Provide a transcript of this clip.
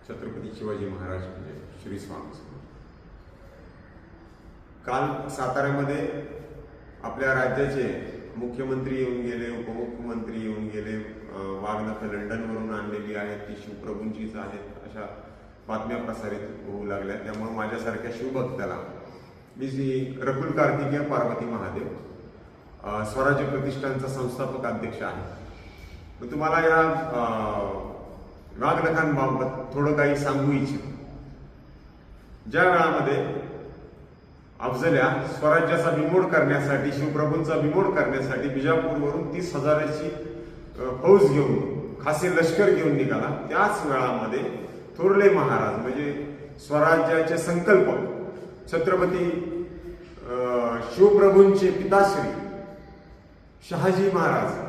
छत्रपती शिवाजी महाराज म्हणजे श्री स्वामी समर्थ. काल साताऱ्यामध्ये आपल्या राज्याचे मुख्यमंत्री येऊन गेले, उपमुख्यमंत्री येऊन गेले, वाघनखं लंडनवरून आणलेली आहेत ती शिवप्रभूंचीच आहेत अशा बातम्या प्रसारित होऊ लागल्या. त्यामुळे माझ्यासारख्या शिवभक्ताला मी श्री रकुल कार्तिकेय पार्वती महादेव स्वराज्य प्रतिष्ठानचा संस्थापक अध्यक्ष आहे. मी तुम्हाला या वाघनखांबाबत थोडं काही सांगू इच्छितो. ज्या वेळामध्ये अफजल्या स्वराज्याचा बिमोड करण्यासाठी, शिवप्रभूंचा बिमोड करण्यासाठी बिजापूरवरून 30,000ची फौज घेऊन, खासे लष्कर घेऊन निघाला, त्याच वेळामध्ये थोरले महाराज म्हणजे स्वराज्याचे संकल्पक छत्रपती शिवप्रभूंचे पिताश्री शहाजी महाराज